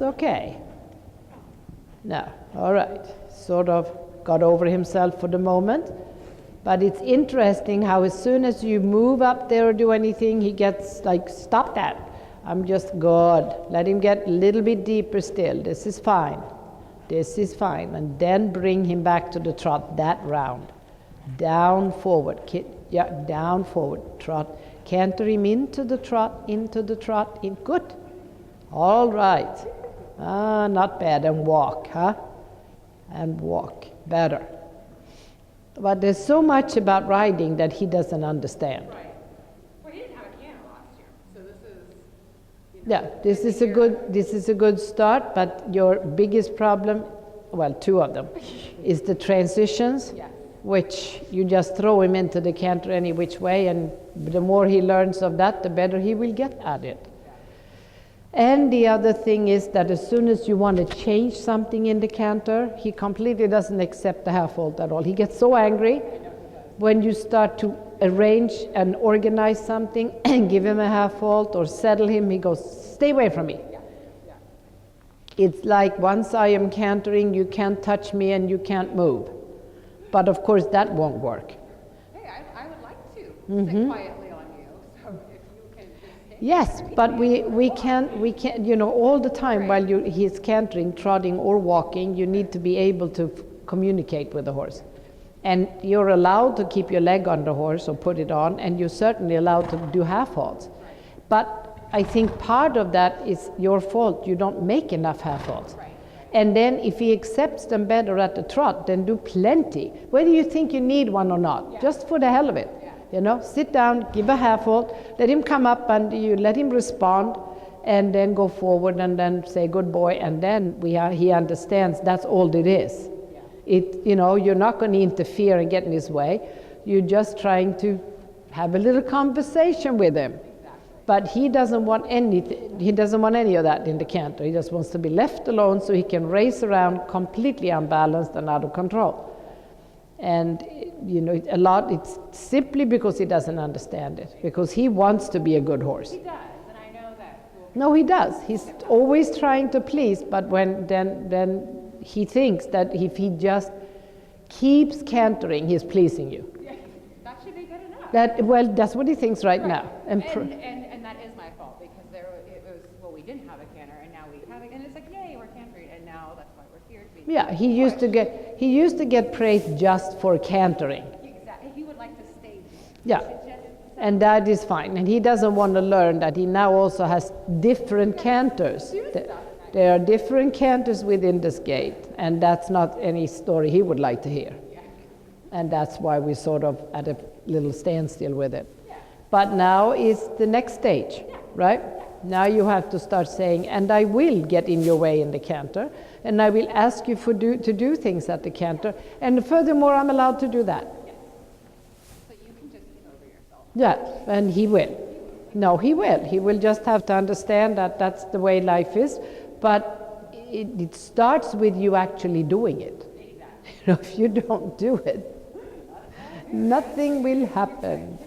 okay. No, all right. Sort of got over himself for the moment. But it's interesting how as soon as you move up there or do anything, he gets like, stop that. I'm just good. Let him get a little bit deeper still. This is fine. This is fine. And then bring him back to the trot that round. Down, forward. Yeah, down, forward. Trot. Canter him into the trot, in. Good. All right. Not bad. And walk, huh? And walk. Better. But there's so much about riding that he doesn't understand. Right. Well, he didn't have a piano last year, so this is. Yeah, this is a good start. But your biggest problem, well, two of them, is the transitions, Yes. which you just throw him into the canter any which way, and the more he learns of that, the better he will get at it. And the other thing is that as soon as you want to change something in the canter, he completely doesn't accept the half halt at all. He gets so angry when you start to arrange and organize something and give him a half halt or settle him, he goes, stay away from me. It's like, once I am cantering, you can't touch me and you can't move. But of course that won't work. Hey, I would like to sit quietly on you, so if you can just Yes, but we can't, all the time while he's cantering, trotting or walking, you need to be able to communicate with the horse. And you're allowed to keep your leg on the horse or put it on, and you're certainly allowed to do half halts. But I think part of that is your fault. You don't make enough half halts. And then if he accepts them better at the trot, then do plenty. Whether you think you need one or not, just for the hell of it. Sit down, give a half halt, let him come up under you, let him respond, and then go forward and then say, good boy, and then he understands that's all it is. You're not going to interfere and get in his way. You're just trying to have a little conversation with him. But he doesn't want anything. He doesn't want any of that in the canter. He just wants to be left alone so he can race around completely unbalanced and out of control. And a lot, it's simply because he doesn't understand it, because he wants to be a good horse. He does, and I know that. No, he does. He's always trying to please, but then he thinks that if he just keeps cantering, he's pleasing you. That should be good enough. That's what he thinks right now. And that is my fault, because it was we didn't have a canter, and now we have it, and it's like, yay, we're cantering, and now that's why we're here. Yeah, he used to get praised just for cantering. Exactly. He would like to stay. Yeah, and that is fine. And he doesn't want to learn that he now also has different canters. There are different canters within this gate, and that's not any story he would like to hear. And that's why we're sort of at a little standstill with it. But now is the next stage, right? Now you have to start saying, and I will get in your way in the canter, and I will ask you to do things at the canter, and furthermore, I'm allowed to do that. So you can just get over yourself. Yeah, and he will. No, he will. He will just have to understand that that's the way life is, but it starts with you actually doing it. If you don't do it, nothing will happen.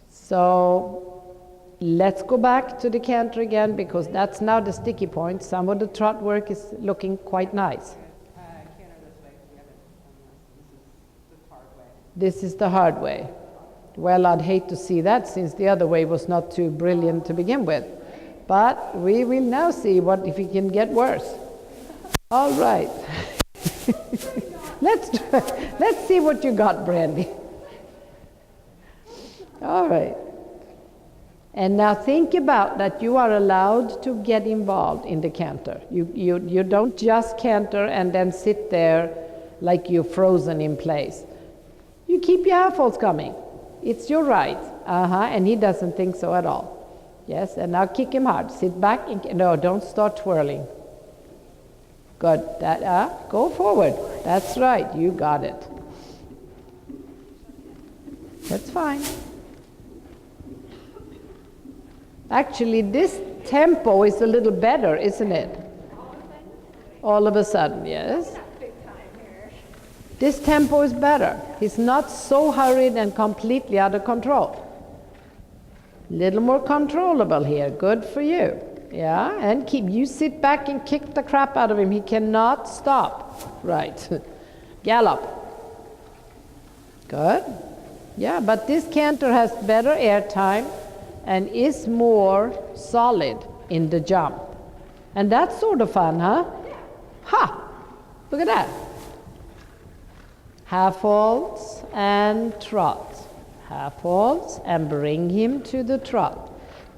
So let's go back to the canter again, because that's now the sticky point. Some of the trot work is looking quite nice. This is the hard way. Well, I'd hate to see that, since the other way was not too brilliant to begin with. But we will now see if it can get worse. All right. Let's see what you got, Brandy. All right. And now think about that you are allowed to get involved in the canter. You don't just canter and then sit there like you're frozen in place. You keep your half halts coming. It's your right. And he doesn't think so at all. Yes, and now kick him hard. Sit back. No, don't start twirling. Good. Go forward. That's right. You got it. That's fine. Actually, this tempo is a little better, isn't it? All of a sudden, yes. This tempo is better. He's not so hurried and completely out of control. Little more controllable here. Good for you. Yeah, and you sit back and kick the crap out of him. He cannot stop. Right. Gallop. Good. Yeah, but this canter has better air time and is more solid in the jump. And that's sort of fun, huh? Ha! Look at that. Half halts and trot. Half halts and bring him to the trot.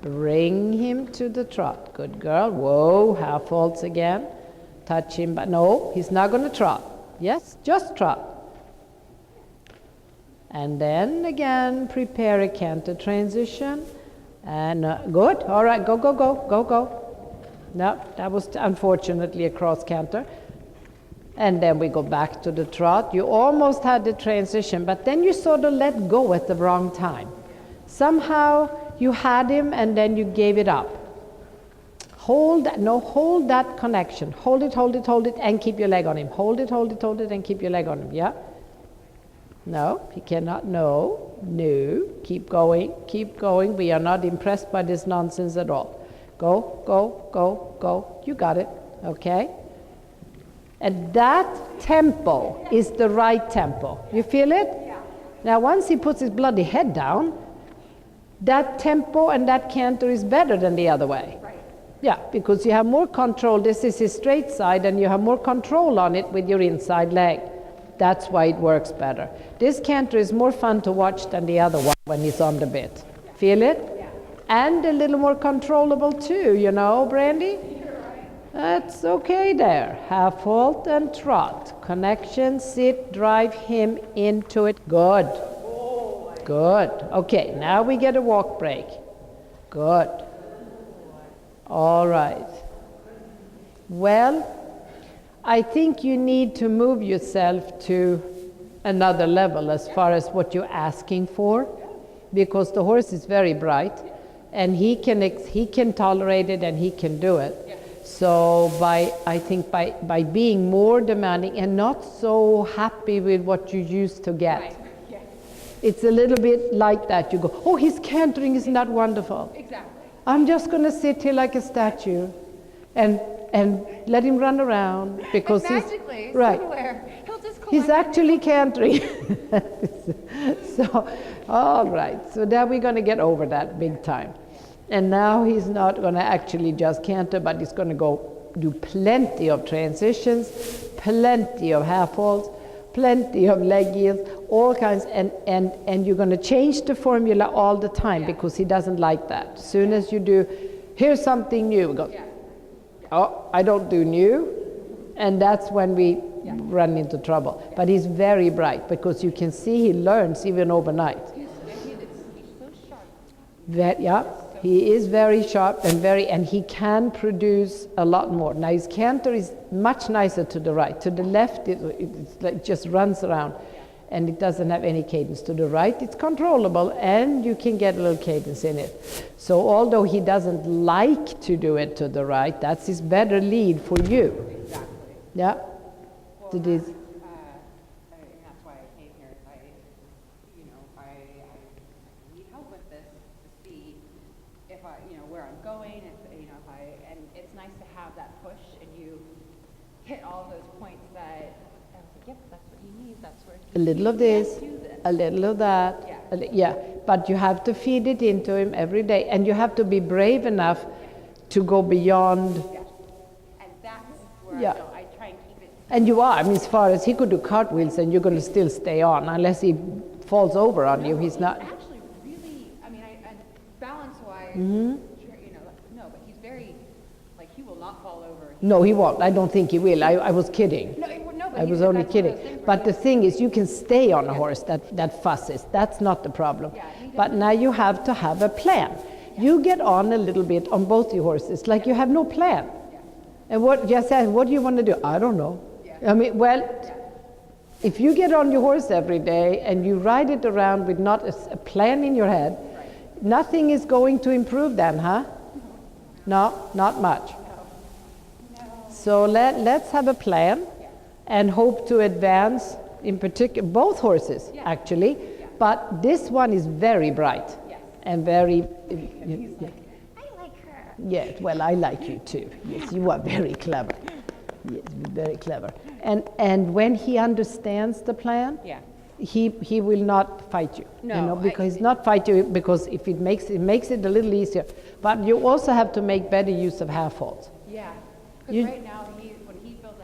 Bring him to the trot. Good girl. Whoa, half halts again. Touch him, but no, he's not going to trot. Yes, just trot. And then again, prepare a canter transition. And good. All right, go, go, go, go, go. No, that was unfortunately a cross canter. And then we go back to the trot. You almost had the transition, but then you sort of let go at the wrong time. Somehow you had him and then you gave it up. Hold that connection. Hold it, and keep your leg on him. Hold it, and keep your leg on him. Yeah? No, he cannot. No. Keep going, keep going. We are not impressed by this nonsense at all. Go, go, go, go. You got it. Okay? And that tempo is the right tempo. You feel it? Yeah. Now, once he puts his bloody head down, that tempo and that canter is better than the other way. Right. Yeah, because you have more control. This is his straight side, and you have more control on it with your inside leg. That's why it works better. This canter is more fun to watch than the other one when he's on the bit. Yeah. Feel it? Yeah. And a little more controllable too, you know, Brandy? That's okay there. Half halt and trot. Connection, sit, drive him into it. Good. Good. Okay, now we get a walk break. Good. All right. Well, I think you need to move yourself to another level as far as what you're asking for, because the horse is very bright and he can tolerate it and he can do it. So I think by being more demanding and not so happy with what you used to get. Right. Yeah. It's a little bit like that. You go, oh, he's cantering, isn't that wonderful? Exactly. I'm just going to sit here like a statue and let him run around because magically, he's right. He'll just he's actually cantering. So, all right. So now we're going to get over that big time. And now he's not going to actually just canter, but he's going to go do plenty of transitions, plenty of half halts, plenty of leg yields, all kinds, and you're going to change the formula all the time because he doesn't like that. As soon as you do, here's something new, we go, oh, I don't do new, and that's when we run into trouble. But he's very bright because you can see he learns even overnight. He's so sharp. Yeah. He is very sharp and he can produce a lot more. Now his canter is much nicer to the right. To the left, it's like just runs around and it doesn't have any cadence. To the right, it's controllable and you can get a little cadence in it. So although he doesn't like to do it to the right, that's his better lead for you. Exactly. Yeah. Well, it is. That's why I came here. I need help with this to see if where I'm going, and it's nice to have that push, and you hit all those points that I was like, yep, that's what he needs. That's where a little of this, a little of that. Yeah. But you have to feed it into him every day, and you have to be brave enough to go beyond. Yeah. And that's where I try and keep it. And you are. I mean, as far as he could do cartwheels, and you're going to still stay on unless he falls over on you. He's not. Actually, really. I mean, balance-wise. Mm-hmm. No, but he's very, he will not fall over. No, he won't. I don't think he will. I was kidding. No, but I was only kidding. But the thing is, you can stay on a horse that fusses. That's not the problem. Yeah, but now you have to have a plan. Yeah. You get on a little bit on both your horses, like you have no plan. Yeah. And what do you want to do? I don't know. Yeah. I mean, if you get on your horse every day and you ride it around with not a plan in your head, nothing is going to improve then, huh? No, not much. No. So let's have a plan and hope to advance, in particular, both horses, actually. Yeah. But this one is very bright and very... He's like, I like her. Yes, well, I like you too. Yes, you are very clever. Yes, very clever. And when he understands the plan, Yeah. he will not fight you. No, you know, because he's not fight you because if it makes it a little easier. But you also have to make better use of half halts. Yeah. Because right now, when he feels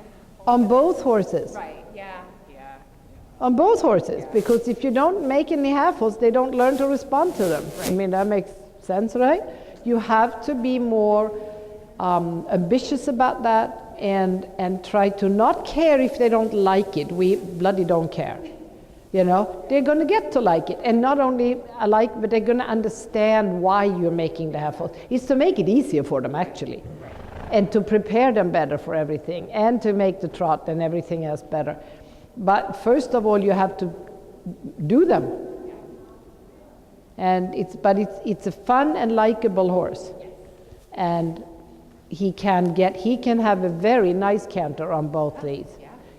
a On both horses. right, yeah, yeah. On both horses, because if you don't make any half halts, they don't learn to respond to them. I mean, that makes sense, right? You have to be more ambitious about that and try to not care if they don't like it. We bloody don't care. You know, they're going to get to like it. And not only like, but they're going to understand why you're making the half halts. It's to make it easier for them, actually. And to prepare them better for everything. And to make the trot and everything else better. But first of all, you have to do them. And it's a fun and likable horse. And he can have a very nice canter on both these.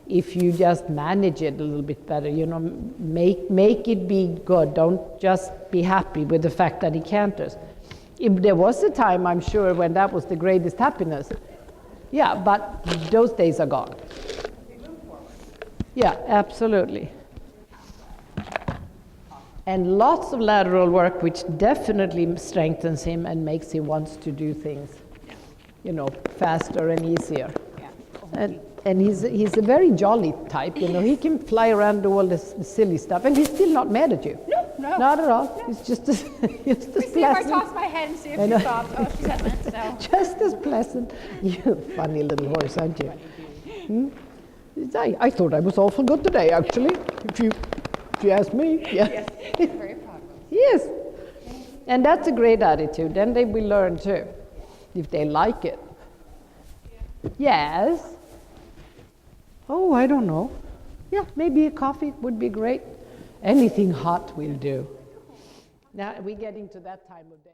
If you just manage it a little bit better, you know, make it be good. Don't just be happy with the fact that he canters. There was a time, I'm sure, when that was the greatest happiness. Yeah, but those days are gone. Yeah, absolutely. And lots of lateral work, which definitely strengthens him and makes him want to do things, you know, faster and easier. And he's a very jolly type, you know. He can fly around, do all this silly stuff, and he's still not mad at you. No. Not at all. He's just as, just as See if I toss my head and see if she stops. Oh, she doesn't, so. Just as pleasant. You're a funny little horse, aren't you? I thought I was awful good today, actually, if you ask me. Yeah. Yes, very proud. Yes. And that's a great attitude. Then they will learn too, if they like it. Yes. Oh, I don't know. Yeah, maybe a coffee would be great. Anything hot will do. Now we're getting to that time of day.